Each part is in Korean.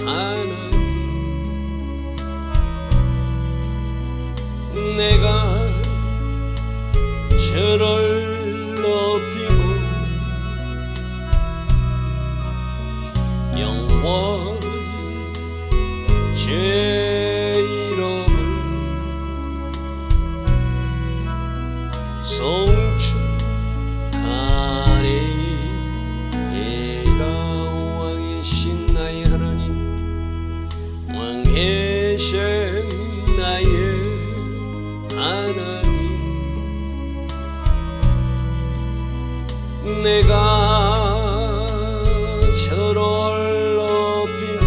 하나님, 내가 저를 높이고 영원히 제 이름을 송축하리이다. 왕이신 나의 하나님, 왕이신 나의 하나님, 내가 저를 높이고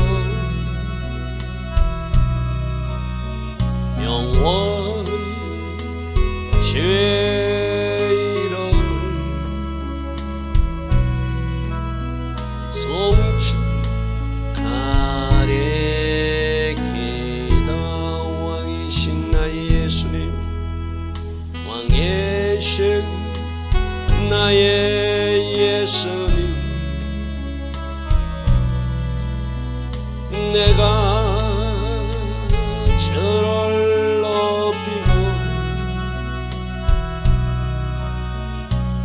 영원히 제 이름을 송축하리이다. 왕이신 나의 예수님, 왕이신 나의 예수님, 내가 저를 높이고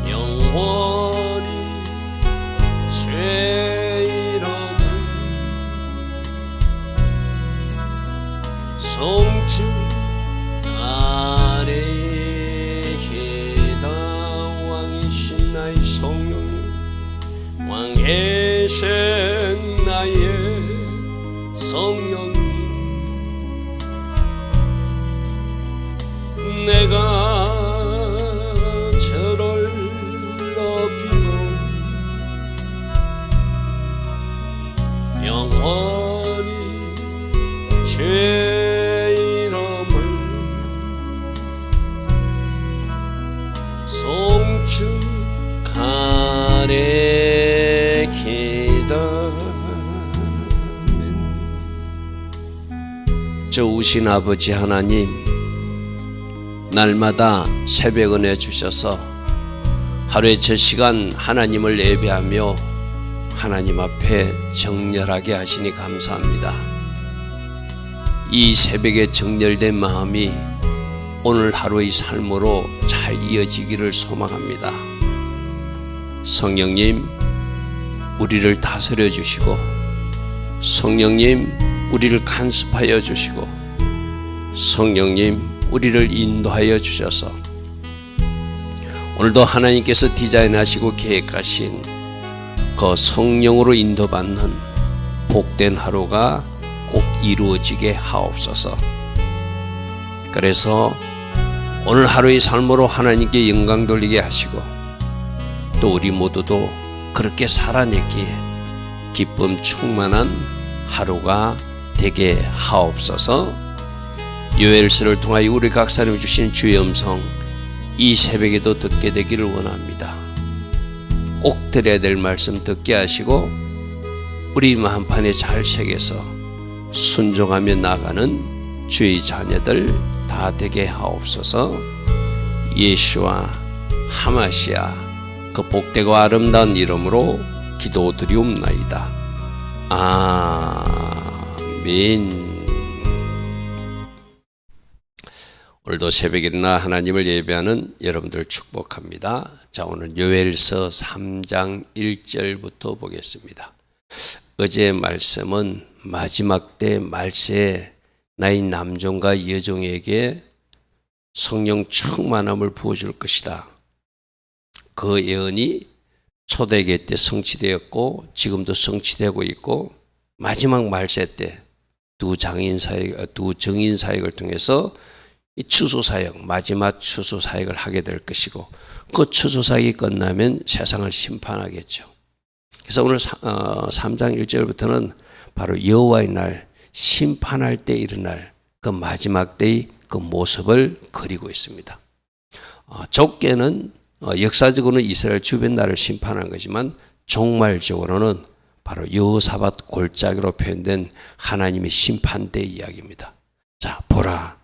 영원히 제 이름을 송축하리이다. 왕이신 나의 성령님, 왕이신 나의 성령님, 내가 저를 높이고 영원히 제 이름을 송축하리이다. 좋으신 아버지 하나님, 날마다 새벽 은혜 주셔서 하루의 첫 시간 하나님을 예배하며 하나님 앞에 정렬하게 하시니 감사합니다. 이 새벽에 정렬된 마음이 오늘 하루의 삶으로 잘 이어지기를 소망합니다. 성령님, 우리를 다스려 주시고, 성령님, 우리를 간섭하여 주시고, 성령님, 우리를 인도하여 주셔서 오늘도 하나님께서 디자인하시고 계획하신 그 성령으로 인도받는 복된 하루가 꼭 이루어지게 하옵소서. 그래서 오늘 하루의 삶으로 하나님께 영광 돌리게 하시고, 또 우리 모두도 그렇게 살아내기에 기쁨 충만한 하루가 되게 하옵소서. 요엘서를 통하여 우리 각사님 주신 주의 음성 이 새벽에도 듣게 되기를 원합니다. 꼭 들어야 될 말씀 듣게 하시고 우리 마음판에 잘 새겨서 순종하며 나가는 주의 자녀들 다 되게 하옵소서. 예수와 하마시아 그 복되고 아름다운 이름으로 기도드리옵나이다. 아멘. 오늘도 새벽에 일어나 하나님을 예배하는 여러분들 축복합니다. 자, 오늘 요엘서 3장 1절부터 보겠습니다. 어제의 말씀은 마지막 때 말세에 나의 남종과 여종에게 성령 충만함을 부어줄 것이다. 그 예언이 초대교회 때 성취되었고 지금도 성취되고 있고, 마지막 말세 때 두 정인 사역을 통해서 이 추수사역, 마지막 추수사역을 하게 될 것이고, 그 추수사역이 끝나면 세상을 심판하겠죠. 그래서 오늘 3장 1절부터는 바로 여호와의 날, 심판할 때 일어날 그 마지막 때의 그 모습을 그리고 있습니다. 좁게는 역사적으로는 이스라엘 주변 나라를 심판한 거지만 종말적으로는 바로 여호사밧 골짜기로 표현된 하나님의 심판대 이야기입니다. 자, 보라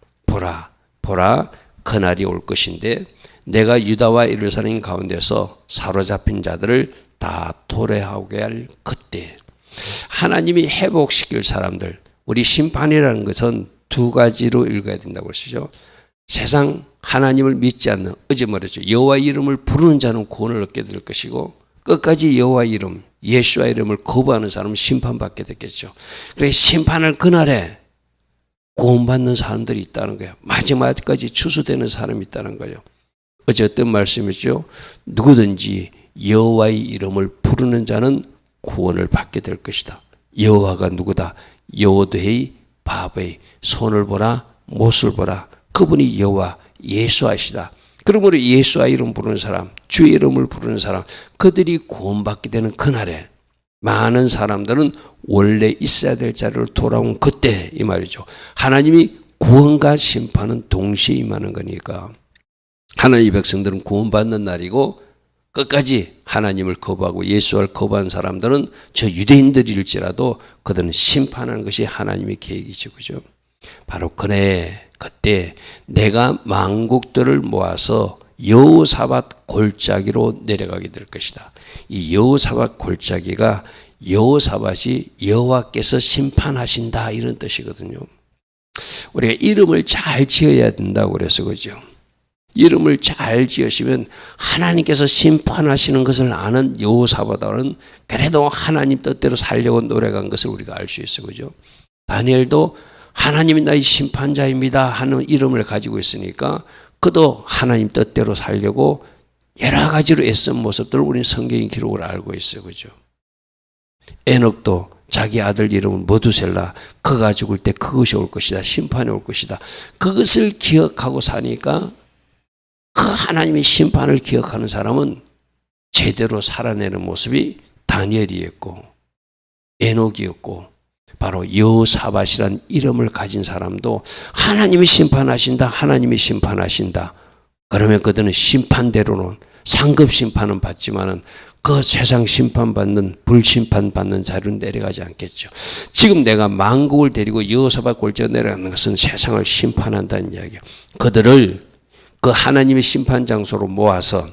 그날이 올 것인데 내가 유다와 예루살렘 가운데서 사로잡힌 자들을 다 도래하게 할 그때, 하나님이 회복시킬 사람들, 우리 심판이라는 것은 두 가지로 읽어야 된다고 하시죠. 세상 하나님을 믿지 않는, 어제 말했죠. 여호와 이름을 부르는 자는 구원을 얻게 될 것이고 끝까지 여호와 이름, 예수와 이름을 거부하는 사람은 심판받게 됐겠죠. 그래 심판을 그날에 구원받는 사람들이 있다는 거예요. 마지막까지 추수되는 사람이 있다는 거예요. 어제 어떤 말씀이죠? 누구든지 여호와의 이름을 부르는 자는 구원을 받게 될 것이다. 여호와가 누구다? 여호와의 바보의 손을 보라 못을 보라. 그분이 여호와 예수하시다. 그러므로 예수와 이름 부르는 사람, 주의 이름을 부르는 사람, 그들이 구원받게 되는 그날에 많은 사람들은 원래 있어야 될 자리로 돌아온 그때 이 말이죠. 하나님이 구원과 심판은 동시에 임하는 거니까 하나님의 백성들은 구원받는 날이고 끝까지 하나님을 거부하고 예수를 거부한 사람들은 저 유대인들일지라도 그들은 심판하는 것이 하나님의 계획이죠. 그죠? 바로 그때 내가 만국들을 모아서 여호사밧 골짜기로 내려가게 될 것이다. 이 여호사밧 골짜기가 여호사밧이 여호와께서 심판하신다 이런 뜻이거든요. 우리가 이름을 잘 지어야 된다고 그래서 그죠. 이름을 잘 지으시면 하나님께서 심판하시는 것을 아는 여호사밧은 그래도 하나님 뜻대로 살려고 노력한 것을 우리가 알 수 있어 그죠. 다니엘도 하나님이 나의 심판자입니다 하는 이름을 가지고 있으니까 그도 하나님 뜻대로 살려고 여러 가지로 애쓴 모습들을 우리는 성경의 기록을 알고 있어요. 그죠? 에녹도 자기 아들 이름은 머두셀라, 그가 죽을 때 그것이 올 것이다. 심판이 올 것이다. 그것을 기억하고 사니까 그 하나님의 심판을 기억하는 사람은 제대로 살아내는 모습이 다니엘이었고 에녹이었고 바로 여호사밧이란 이름을 가진 사람도 하나님이 심판하신다. 하나님이 심판하신다. 그러면 그들은 심판대로는 상급 심판은 받지만은 그 세상 심판받는 불심판 받는 자리로 내려가지 않겠죠. 지금 내가 만국을 데리고 여호사밧 골짜기에 내려가는 것은 세상을 심판한다는 이야기예요. 그들을 그 하나님의 심판 장소로 모아서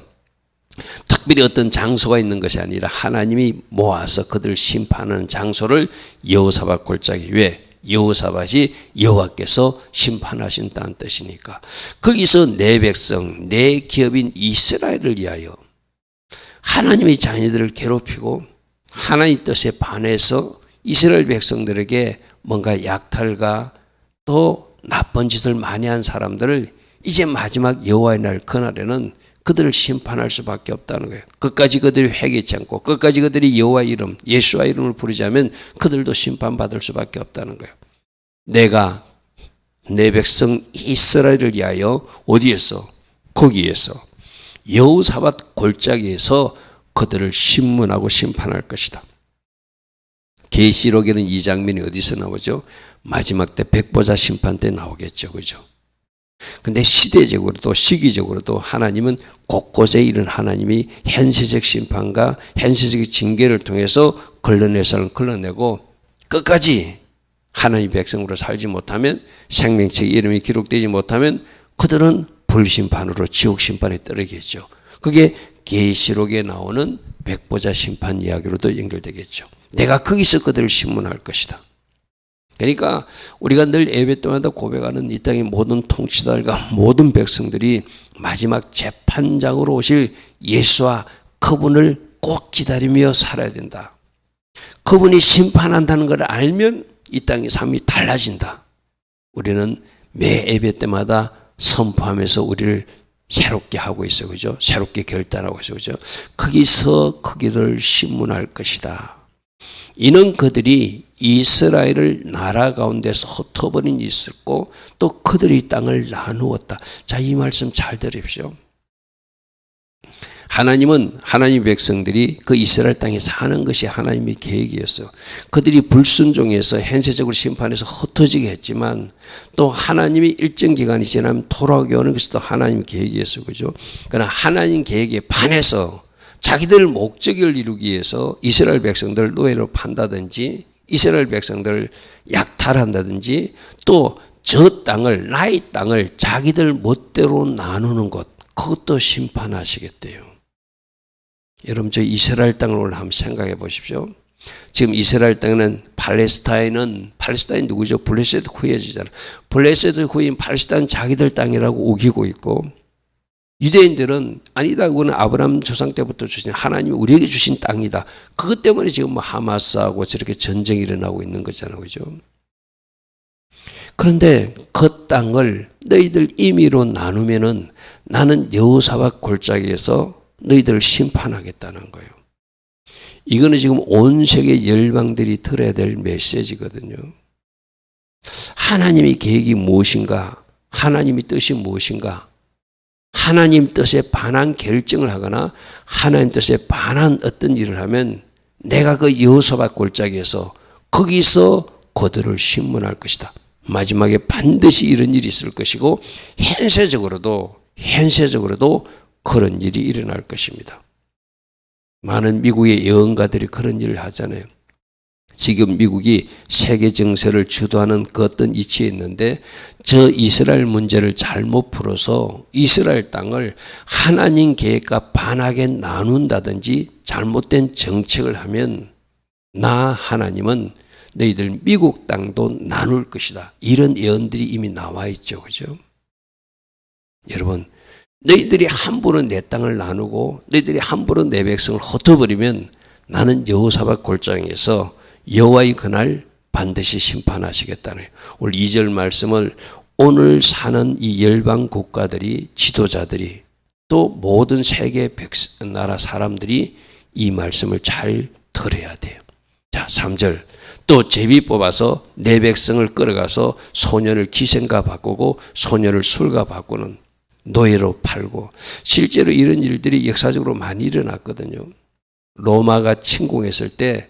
특별히 어떤 장소가 있는 것이 아니라 하나님이 모아서 그들을 심판하는 장소를 여호사밧 골짜기. 왜? 여호사밧이 여호와께서 심판하신다는 뜻이니까. 거기서 내 백성, 내 기업인 이스라엘을 위하여 하나님의 자녀들을 괴롭히고 하나님 뜻에 반해서 이스라엘 백성들에게 뭔가 약탈과 또 나쁜 짓을 많이 한 사람들을 이제 마지막 여호와의 날 그날에는 그들을 심판할 수밖에 없다는 거예요. 끝까지 그들이 회개치 않고 끝까지 그들이 여호와 이름, 예수와 이름을 부르자면 그들도 심판받을 수밖에 없다는 거예요. 내가 내 백성 이스라엘을 위하여 어디에서? 거기에서 여호사밧 골짜기에서 그들을 심문하고 심판할 것이다. 계시록에는 이 장면이 어디서 나오죠? 마지막 때 백보자 심판 때 나오겠죠. 그죠? 근데 시대적으로도 시기적으로도 하나님은 곳곳에 이른 하나님이 현세적 심판과 현세적 징계를 통해서 걸러낼 사람을 걸러내고 끝까지 하나님의 백성으로 살지 못하면 생명책의 이름이 기록되지 못하면 그들은 불심판으로 지옥 심판에 떨어지겠죠. 그게 계시록에 나오는 백보자 심판 이야기로도 연결되겠죠. 내가 거기서 그들을 심문할 것이다. 그러니까 우리가 늘 예배 때마다 고백하는 이 땅의 모든 통치자들과 모든 백성들이 마지막 재판장으로 오실 예수와 그분을 꼭 기다리며 살아야 된다. 그분이 심판한다는 걸 알면 이 땅의 삶이 달라진다. 우리는 매 예배 때마다 선포하면서 우리를 새롭게 하고 있어요. 그죠? 새롭게 결단하고 있어요. 그죠? 거기서 거기를 심문할 것이다. 이는 그들이 이스라엘을 나라 가운데서 흩어버린 일이 있었고 또 그들이 땅을 나누었다. 자, 이 말씀 잘 들으십시오. 하나님은 하나님의 백성들이 그 이스라엘 땅에 사는 것이 하나님의 계획이었어요. 그들이 불순종해서 현세적으로 심판해서 흩어지게 했지만 또 하나님이 일정 기간이 지나면 돌아오게 하는 것이 또 하나님의 계획이었어요. 그죠? 그러나 하나님 계획에 반해서 자기들 목적을 이루기 위해서 이스라엘 백성들을 노예로 판다든지 이스라엘 백성들을 약탈한다든지 또 저 땅을 나의 땅을 자기들 멋대로 나누는 것 그것도 심판하시겠대요. 여러분 저 이스라엘 땅을 오늘 한번 생각해 보십시오. 지금 이스라엘 땅에는 팔레스타인 누구죠? 블레셋 후예지잖아. 블레셋 후예인 팔레스타인 자기들 땅이라고 우기고 있고, 유대인들은 아니다, 그거는 아브라함 조상 때부터 주신 하나님이 우리에게 주신 땅이다. 그것 때문에 지금 뭐 하마스하고 저렇게 전쟁이 일어나고 있는 거잖아요, 그죠? 그런데 그 땅을 너희들 임의로 나누면은 나는 여호사밧 골짜기에서 너희들을 심판하겠다는 거예요. 이거는 지금 온 세계 열방들이 들어야 될 메시지거든요. 하나님의 계획이 무엇인가? 하나님의 뜻이 무엇인가? 하나님 뜻에 반한 결정을 하거나 하나님 뜻에 반한 어떤 일을 하면 내가 그 여호사밧 골짜기에서 거기서 그들을 심문할 것이다. 마지막에 반드시 이런 일이 있을 것이고 현세적으로도 그런 일이 일어날 것입니다. 많은 미국의 예언가들이 그런 일을 하잖아요. 지금 미국이 세계 정세를 주도하는 그 어떤 위치에 있는데 저 이스라엘 문제를 잘못 풀어서 이스라엘 땅을 하나님 계획과 반하게 나눈다든지 잘못된 정책을 하면 나 하나님은 너희들 미국 땅도 나눌 것이다. 이런 예언들이 이미 나와 있죠. 그죠? 여러분, 너희들이 함부로 내 땅을 나누고 너희들이 함부로 내 백성을 흩어버리면 나는 여호사밧 골짜기에서 여호와의 그날 반드시 심판하시겠다는 거예요. 오늘 2절 말씀을 오늘 사는 이 열방 국가들이 지도자들이 또 모든 세계 나라 사람들이 이 말씀을 잘 들어야 돼요. 자, 3절 또 제비 뽑아서 내 백성을 끌어가서 소년을 기생과 바꾸고 소녀를 술과 바꾸는 노예로 팔고, 실제로 이런 일들이 역사적으로 많이 일어났거든요. 로마가 침공했을 때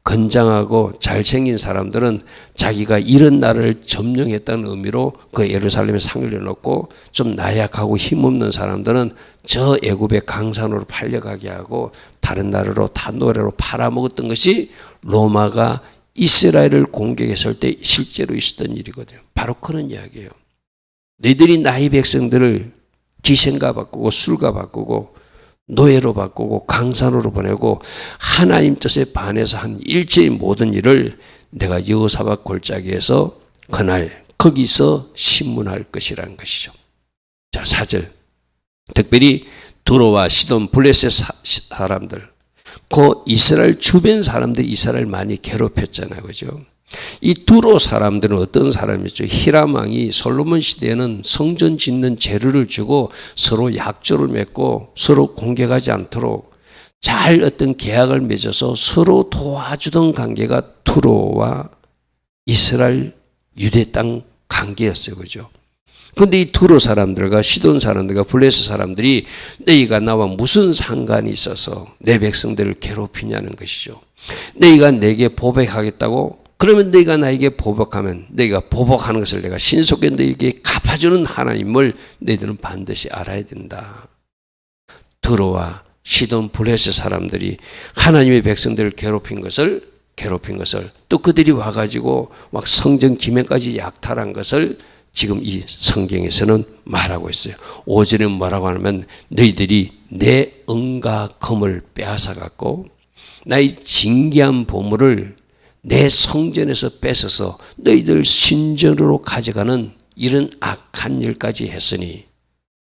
건장하고 잘생긴 사람들은 자기가 이런 나라를 점령했다는 의미로 그 예루살렘에 상을 내놓고, 좀 나약하고 힘없는 사람들은 저 애굽의 강산으로 팔려가게 하고 다른 나라로 다 노예로 팔아먹었던 것이 로마가 이스라엘을 공격했을 때 실제로 있었던 일이거든요. 바로 그런 이야기예요. 너희들이 나의 백성들을 기생과 바꾸고 술과 바꾸고 노예로 바꾸고 강산으로 보내고 하나님 뜻에 반해서 한 일체의 모든 일을 내가 여호사밧 골짜기에서 그날 거기서 심문할 것이라는 것이죠. 자, 4절 특별히 두로와 시돈 블레셋 사람들, 그 이스라엘 주변 사람들이 이스라엘 많이 괴롭혔잖아요. 그죠? 이 두로 사람들은 어떤 사람이죠? 히람 왕이 솔로몬 시대에는 성전 짓는 재료를 주고 서로 약조를 맺고 서로 공격하지 않도록 잘 어떤 계약을 맺어서 서로 도와주던 관계가 두로와 이스라엘 유대 땅 관계였어요. 그죠? 그런데 이 두로 사람들과 시돈 사람들과 블레셋 사람들이 너희가 나와 무슨 상관이 있어서 내 백성들을 괴롭히냐는 것이죠. 너희가 내게 보복하겠다고? 그러면 너희가 나에게 보복하면 너희가 보복하는 것을 내가 신속히 너희에게 갚아주는 하나님을 너희들은 반드시 알아야 된다. 두로와 시돈 블레셋 사람들이 하나님의 백성들을 괴롭힌 것을 또 그들이 와가지고 막 성전 기명까지 약탈한 것을 지금 이 성경에서는 말하고 있어요. 5절에 뭐라고 하냐면 너희들이 내 은과 금을 빼앗아갖고 나의 진귀한 보물을 내 성전에서 뺏어서 너희들 신전으로 가져가는 이런 악한 일까지 했으니,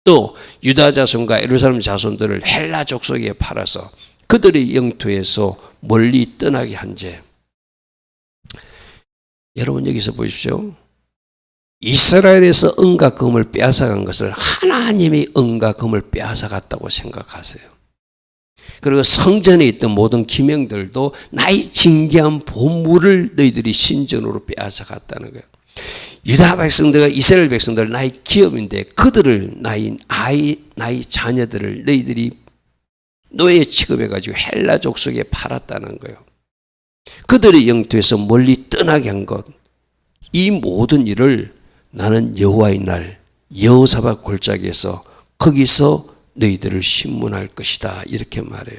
또 유다 자손과 예루살렘 자손들을 헬라 족속에 팔아서 그들의 영토에서 멀리 떠나게 한 죄. 여러분 여기서 보십시오. 이스라엘에서 은과 금을 빼앗아간 것을 하나님의 은과 금을 빼앗아갔다고 생각하세요. 그리고 성전에 있던 모든 기명들도 나의 진귀한 보물을 너희들이 신전으로 빼앗아갔다는 거예요. 유다 백성들과 이스라엘 백성들 나의 기업인데 그들을 나의 자녀들을 너희들이 노예 취급해가지고 헬라 족속에 팔았다는 거예요. 그들의 영토에서 멀리 떠나게 한 것, 이 모든 일을 나는 여호와의 날 여호사밧 골짜기에서 거기서 너희들을 심문할 것이다, 이렇게 말해요.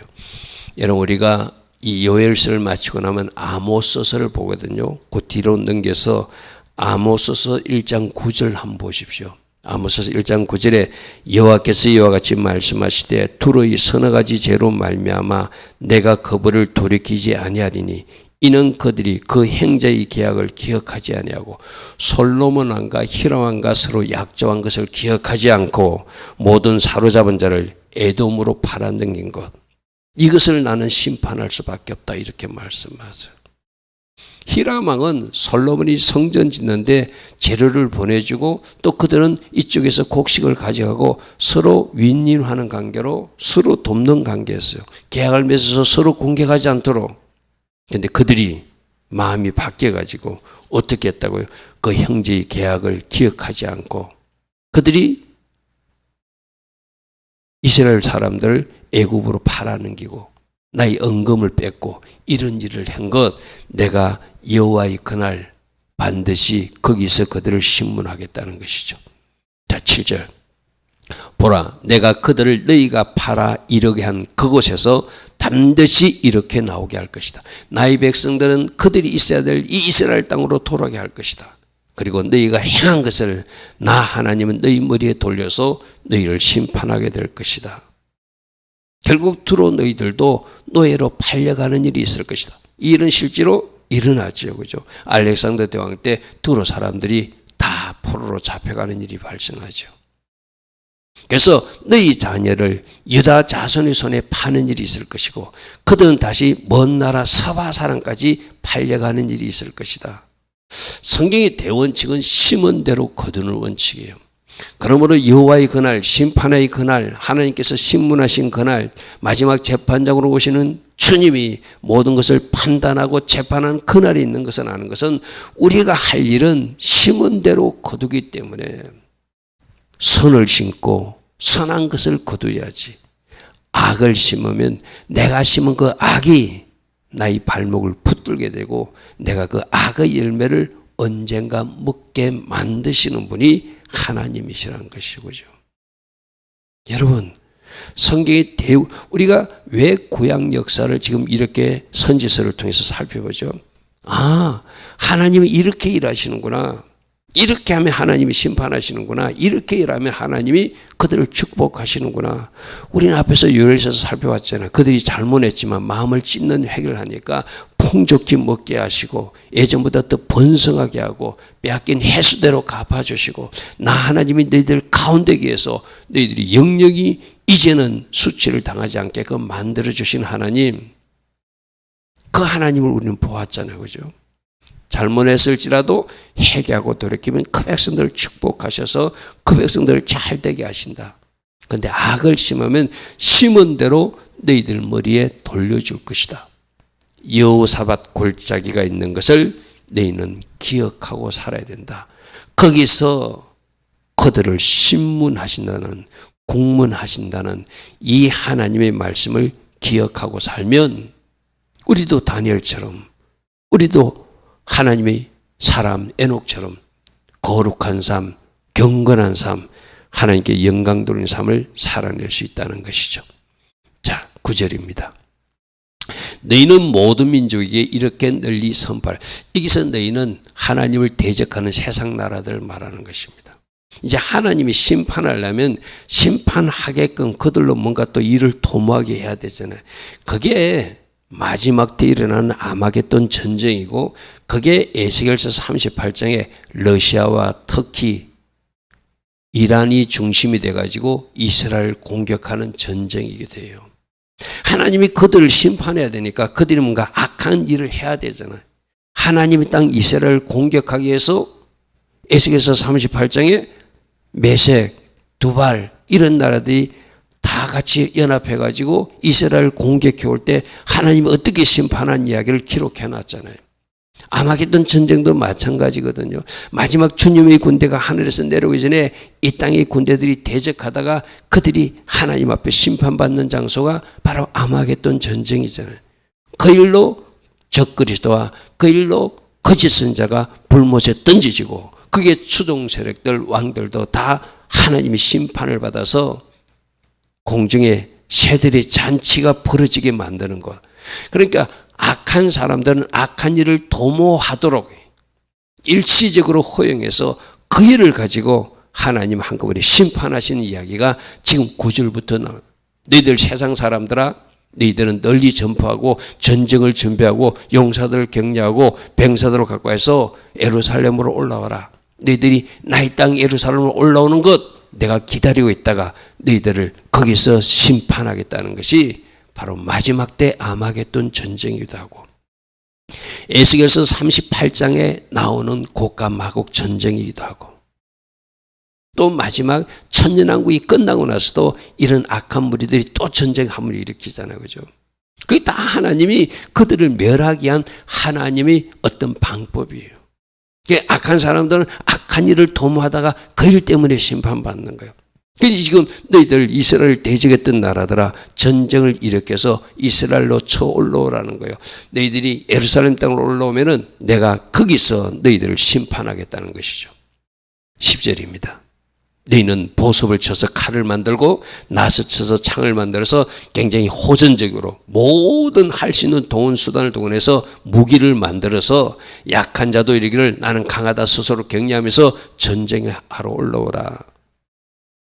여러분, 우리가 이 요엘서를 마치고 나면 아모스서를 보거든요. 그 뒤로 넘겨서 아모스서 1장 9절 한번 보십시오. 아모스 1장 9절에 여호와께서 이와 같이 말씀하시되 두로의 서너 가지 죄로 말미암아 내가 그들을 돌이키지 아니하리니 이는 그들이 그 행자의 계약을 기억하지 아니하고 솔로몬 왕과 히람 왕과 서로 약조한 것을 기억하지 않고 모든 사로잡은 자를 에돔으로 팔아넘긴 것, 이것을 나는 심판할 수밖에 없다, 이렇게 말씀하세요. 히람 왕은 솔로몬이 성전 짓는데 재료를 보내주고 또 그들은 이쪽에서 곡식을 가져가고 서로 윈윈하는 관계로 서로 돕는 관계였어요. 계약을 맺어서 서로 공격하지 않도록. 그런데 그들이 마음이 바뀌어가지고 어떻게 했다고요? 그 형제의 계약을 기억하지 않고 그들이 이스라엘 사람들을 애굽으로 팔아넘기고 나의 은금을 뺏고 이런 일을 한 것, 내가 여호와의 그날 반드시 거기서 그들을 심문하겠다는 것이죠. 자, 7절. 보라, 내가 그들을 너희가 팔아 이르게 한 그곳에서 반드시 이렇게 나오게 할 것이다. 나의 백성들은 그들이 있어야 될 이 이스라엘 땅으로 돌아오게 할 것이다. 그리고 너희가 행한 것을 나 하나님은 너희 머리에 돌려서 너희를 심판하게 될 것이다. 결국 두로 너희들도 노예로 팔려가는 일이 있을 것이다. 이 일은 실제로 일어나죠, 그죠? 알렉산더 대왕 때 두로 사람들이 다 포로로 잡혀가는 일이 발생하죠. 그래서 너희 자녀를 유다 자손의 손에 파는 일이 있을 것이고 그들은 다시 먼 나라 서바 사람까지 팔려가는 일이 있을 것이다. 성경의 대원칙은 심은 대로 거두는 원칙이에요. 그러므로 여호와의 그날, 심판의 그날, 하나님께서 심문하신 그날, 마지막 재판장으로 오시는 주님이 모든 것을 판단하고 재판하는 그날이 있는 것은 아는 것은 우리가 할 일은 심은 대로 거두기 때문에 선을 심고 선한 것을 거두어야지. 악을 심으면 내가 심은 그 악이 나의 발목을 붙들게 되고 내가 그 악의 열매를 언젠가 먹게 만드시는 분이 하나님이시라는 것이죠. 여러분, 성경의 우리가 왜 구약 역사를 지금 이렇게 선지서를 통해서 살펴보죠? 아, 하나님이 이렇게 일하시는구나. 이렇게 하면 하나님이 심판하시는구나. 이렇게 일하면 하나님이 그들을 축복하시는구나. 우리는 앞에서 요엘서에서 살펴봤잖아요. 그들이 잘못했지만 마음을 찢는 회개를 하니까 풍족히 먹게 하시고 예전보다 더 번성하게 하고 빼앗긴 해수대로 갚아주시고 나 하나님이 너희들 가운데 계해서 너희들이 영역이 이제는 수치를 당하지 않게끔 만들어주신 하나님, 그 하나님을 우리는 보았잖아요. 그죠? 잘못했을지라도 회개하고 돌이키면 그 백성들을 축복하셔서 그 백성들을 잘 되게 하신다. 그런데 악을 심으면 심은 대로 너희들 머리에 돌려줄 것이다. 여호사밧 골짜기가 있는 것을 너희는 기억하고 살아야 된다. 거기서 그들을 심문하신다는, 국문하신다는 이 하나님의 말씀을 기억하고 살면 우리도 다니엘처럼, 우리도 하나님의 사람 에녹처럼 거룩한 삶, 경건한 삶, 하나님께 영광 돌리는 삶을 살아낼 수 있다는 것이죠. 자, 9절입니다. 너희는 모든 민족에게 이렇게 널리 선포하라. 여기서 너희는 하나님을 대적하는 세상 나라들을 말하는 것입니다. 이제 하나님이 심판하려면 심판하게끔 그들로 뭔가 또 일을 도모하게 해야 되잖아요. 그게 마지막 때 일어나는 아마겟돈 전쟁이고 그게 에스겔서 38장에 러시아와 터키, 이란이 중심이 돼가지고 이스라엘을 공격하는 전쟁이기도 해요. 하나님이 그들을 심판해야 되니까 그들이 뭔가 악한 일을 해야 되잖아요. 하나님의 땅 이스라엘을 공격하기 위해서 에스겔서 38장에 메색, 두발 이런 나라들이 다 같이 연합해가지고 이스라엘을 공격해 올 때 하나님이 어떻게 심판한 이야기를 기록해 놨잖아요. 아마겟돈 전쟁도 마찬가지거든요. 마지막 주님의 군대가 하늘에서 내려오기 전에 이 땅의 군대들이 대적하다가 그들이 하나님 앞에 심판받는 장소가 바로 아마겟돈 전쟁이잖아요. 그 일로 적그리스도와 그 일로 거짓 선자가 불못에 던지지고 그게 추종 세력들, 왕들도 다 하나님이 심판을 받아서 공중에 새들의 잔치가 벌어지게 만드는 것. 그러니까 악한 사람들은 악한 일을 도모하도록 일시적으로 허용해서 그 일을 가지고 하나님 한꺼번에 심판하시는 이야기가 지금 9절부터 나와요. 너희들 세상 사람들아, 너희들은 널리 전파하고 전쟁을 준비하고 용사들을 격려하고 병사들을 갖고 해서 예루살렘으로 올라와라. 너희들이 나의 땅 예루살렘으로 올라오는 것 내가 기다리고 있다가 너희들을 거기서 심판하겠다는 것이 바로 마지막 때 아마겟돈 전쟁이기도 하고, 에스겔서 38장에 나오는 고가 마곡 전쟁이기도 하고, 또 마지막 천년왕국이 끝나고 나서도 이런 악한 무리들이 또 전쟁 함을 일으키잖아요. 그죠? 그게 다 하나님이 그들을 멸하기 위한 하나님의 어떤 방법이에요. 악한 사람들은 악한 일을 도모하다가 그 일 때문에 심판받는 거예요. 그래서 지금 너희들 이스라엘 대적했던 나라들아, 전쟁을 일으켜서 이스라엘로 쳐 올라오라는 거예요. 너희들이 예루살렘 땅으로 올라오면은 내가 거기서 너희들을 심판하겠다는 것이죠. 10절입니다. 너희는 보석을 쳐서 칼을 만들고 낫을 쳐서 창을 만들어서 굉장히 호전적으로 모든 할 수 있는 동원 수단을 동원해서 무기를 만들어서 약한 자도 이르기를 나는 강하다 스스로 격려하면서 전쟁에 하러 올라오라.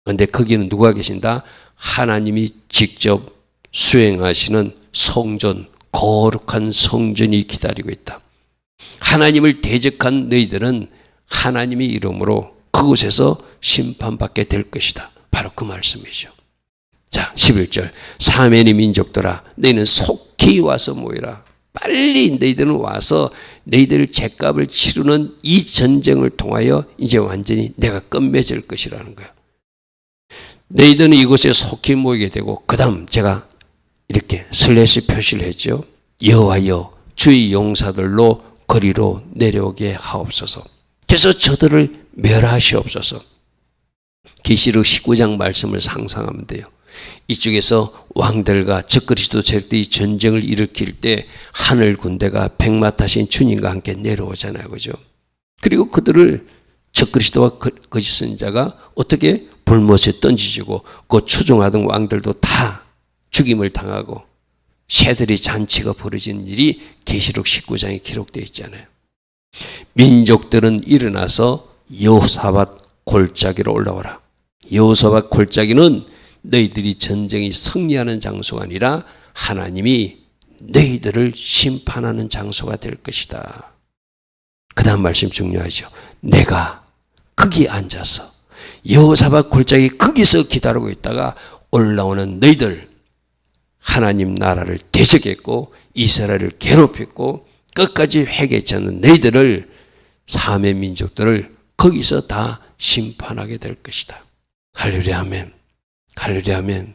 그런데 거기는 누가 계신다? 하나님이 직접 수행하시는 성전, 거룩한 성전이 기다리고 있다. 하나님을 대적한 너희들은 하나님의 이름으로 그곳에서 심판받게 될 것이다. 바로 그 말씀이죠. 자, 11절. 사면의 민족들아, 너희는 속히 와서 모이라. 빨리 너희들은 와서 너희들 죄값을 치르는 이 전쟁을 통하여 이제 완전히 내가 끝맺을 것이라는 거예요. 너희들은 이곳에 속히 모이게 되고, 그 다음 제가 이렇게 슬래시 표시를 했죠. 여호와여 주의 용사들로 거리로 내려오게 하옵소서. 그래서 저들을 멸하시옵소서. 계시록 19장 말씀을 상상하면 돼요. 이쪽에서 왕들과 적그리스도 세력들이 전쟁을 일으킬 때 하늘 군대가 백마 타신 주님과 함께 내려오잖아요. 그죠? 그리고 그들을 적그리스도와 거짓 선지자가 어떻게 불못에 던지지고 그 추종하던 왕들도 다 죽임을 당하고 새들이 잔치가 벌어지는 일이 계시록 19장에 기록되어 있잖아요. 민족들은 일어나서 여호사밧 골짜기로 올라오라. 여호사밧 골짜기는 너희들이 전쟁이 승리하는 장소가 아니라 하나님이 너희들을 심판하는 장소가 될 것이다. 그 다음 말씀 중요하죠. 내가 거기 앉아서 여호사밧 골짜기 거기서 기다리고 있다가 올라오는 너희들, 하나님 나라를 대적했고 이스라엘을 괴롭혔고 끝까지 회개치 않는 너희들을, 사매 민족들을 거기서 다 심판하게 될 것이다. 할렐루야 아멘. 할렐루야 아멘.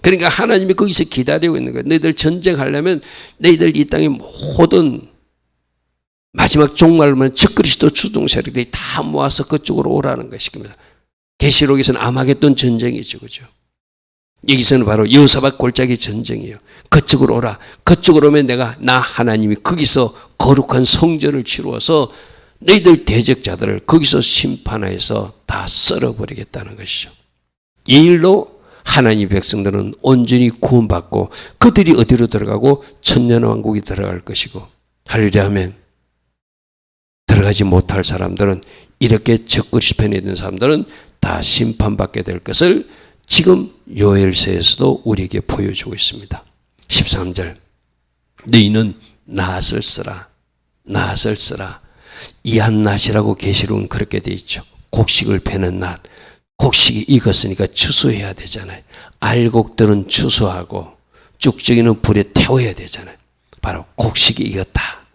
그러니까 하나님이 거기서 기다리고 있는 거예요. 너희들 전쟁하려면 너희들 이 땅의 모든 마지막 종말로만 적그리스도 추종 세력들이 다 모아서 그쪽으로 오라는 것입니다. 계시록에서는 아마겟돈 전쟁이죠. 그죠? 여기서는 바로 여호사밧 골짜기 전쟁이에요. 그쪽으로 오라. 그쪽으로 오면 나 하나님이 거기서 거룩한 성전을 치루어서 너희들 대적자들을 거기서 심판해서 다 썰어버리겠다는 것이죠. 이 일로 하나님 백성들은 온전히 구원받고 그들이 어디로 들어가고 천년왕국이 들어갈 것이고, 할렐루야 아멘. 들어가지 못할 사람들은, 이렇게 적그리스도편에 있는 사람들은 다 심판받게 될 것을 지금 요엘서에서도 우리에게 보여주고 있습니다. 13절. 너희는 낫을 쓰라. 낫을 쓰라. 이한 낫이라고 계시록은 그렇게 돼 있죠. 곡식을 패는 낫. 곡식이 익었으니까 추수해야 되잖아요. 알곡들은 추수하고 쭉정이는 불에 태워야 되잖아요. 바로 곡식이 익었다.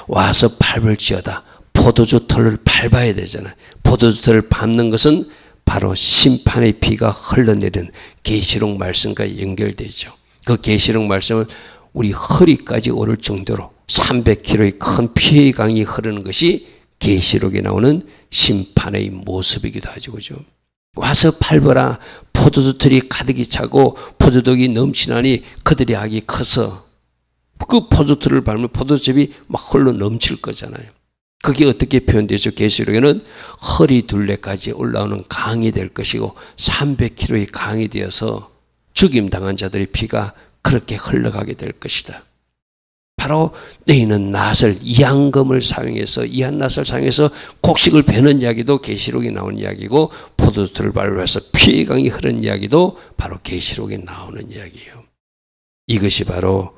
와서 밟을지어다. 포도주 털을 밟아야 되잖아요. 포도주 털을 밟는 것은 바로 심판의 피가 흘러내리는 계시록 말씀과 연결되죠. 그 계시록 말씀은 우리 허리까지 오를 정도로 300km의 큰 피의 강이 흐르는 것이 계시록에 나오는 심판의 모습이기도 하죠. 그죠? 와서 밟아라. 포도주 털이 가득히 차고 포도독이 넘치나니 그들의 악이 커서, 그 포도주털을 밟으면 포도즙이 막 흘러 넘칠 거잖아요. 그게 어떻게 표현되죠? 계시록에는 허리 둘레까지 올라오는 강이 될 것이고 300km의 강이 되어서 죽임당한 자들의 피가 그렇게 흘러가게 될 것이다. 바로 너희는 낫을 이한금을 사용해서 이한 낫을 사용해서 곡식을 베는 이야기도 계시록에 나오는 이야기고 포도주를 발효해서 피의 강이 흐르는 이야기도 바로 계시록에 나오는 이야기예요. 이것이 바로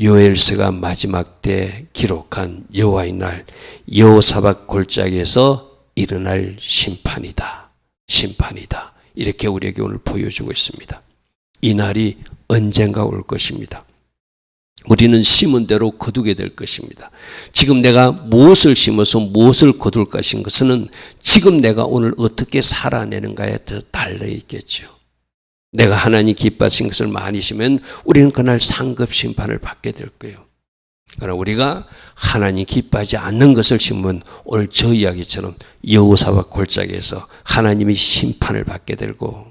요엘서가 마지막 때 기록한 여호와의 날 여호사밧 골짜기에서 일어날 심판이다. 심판이다. 이렇게 우리에게 오늘 보여주고 있습니다. 이 날이 언젠가 올 것입니다. 우리는 심은 대로 거두게 될 것입니다. 지금 내가 무엇을 심어서 무엇을 거둘 것인 것은 지금 내가 오늘 어떻게 살아내는가에 더 달려 있겠죠. 내가 하나님 기뻐하신 것을 많이 심으면 우리는 그날 상급 심판을 받게 될 거예요. 그러나 우리가 하나님 기뻐하지 않는 것을 심으면 오늘 저 이야기처럼 여호사밧 골짜기에서 하나님이 심판을 받게 되고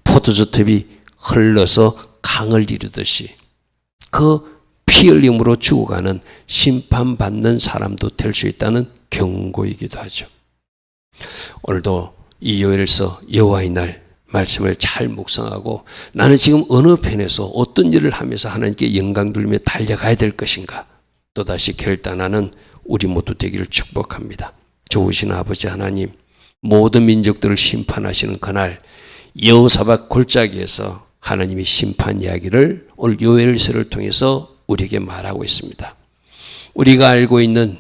포도주즙이 흘러서 강을 이루듯이 그 피 흘림으로 죽어가는 심판받는 사람도 될 수 있다는 경고이기도 하죠. 오늘도 이 요엘서 여호와의 날 말씀을 잘 묵상하고 나는 지금 어느 편에서 어떤 일을 하면서 하나님께 영광 돌리며 달려가야 될 것인가 또다시 결단하는 우리 모두 되기를 축복합니다. 좋으신 아버지 하나님, 모든 민족들을 심판하시는 그날 여호사밧 골짜기에서 하나님이 심판 이야기를 오늘 요엘서를 통해서 우리에게 말하고 있습니다. 우리가 알고 있는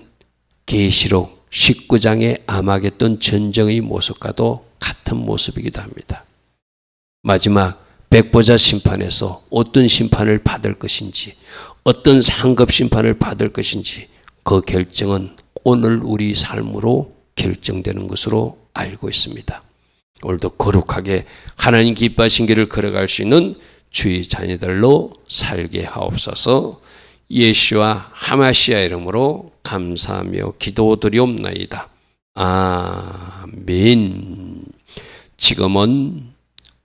계시록 19장의 아마겟돈 전쟁의 모습과도 같은 모습이기도 합니다. 마지막 백보자 심판에서 어떤 심판을 받을 것인지, 어떤 상급 심판을 받을 것인지 그 결정은 오늘 우리 삶으로 결정되는 것으로 알고 있습니다. 오늘도 거룩하게 하나님 기뻐하신 길을 걸어갈 수 있는 주의 자녀들로 살게 하옵소서. 예수와 하마시아 이름으로 감사하며 기도드리옵나이다. 아멘. 지금은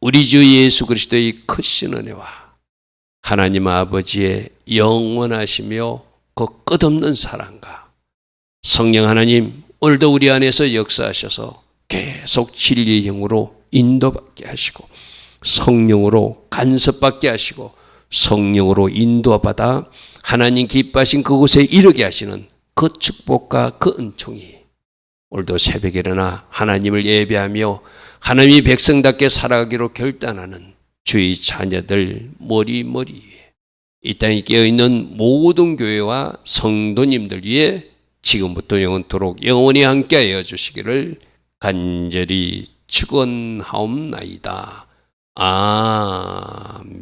우리 주 예수 그리스도의 크신 은혜와 하나님 아버지의 영원하시며 그 끝없는 사랑과 성령 하나님 오늘도 우리 안에서 역사하셔서 계속 진리의 영으로 인도받게 하시고 성령으로 간섭받게 하시고 성령으로 인도받아 하나님 기뻐하신 그곳에 이르게 하시는 그 축복과 그 은총이 오늘도 새벽에 일어나 하나님을 예배하며 하나님의 백성답게 살아가기로 결단하는 주의 자녀들 머리 위에 이 땅에 깨어있는 모든 교회와 성도님들 위에 지금부터 영원토록 영원히 함께하여 주시기를 간절히 축원하옵나이다. 아멘.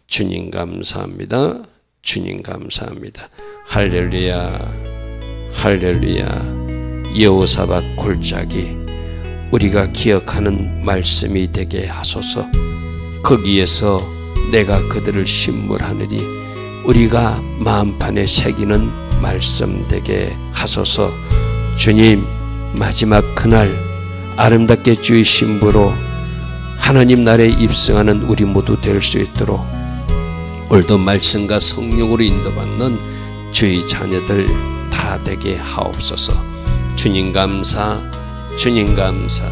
주님 감사합니다. 주님 감사합니다. 할렐루야. 할렐루야. 여호사밧 골짜기 우리가 기억하는 말씀이 되게 하소서. 거기에서 내가 그들을 신물하느니 우리가 마음판에 새기는 말씀 되게 하소서. 주님, 마지막 그날 아름답게 주의 신부로 하나님 나라에 입성하는 우리 모두 될 수 있도록 오늘도 말씀과 성령으로 인도받는 주의 자녀들 다 되게 하옵소서. 주님 감사, 주님 감사.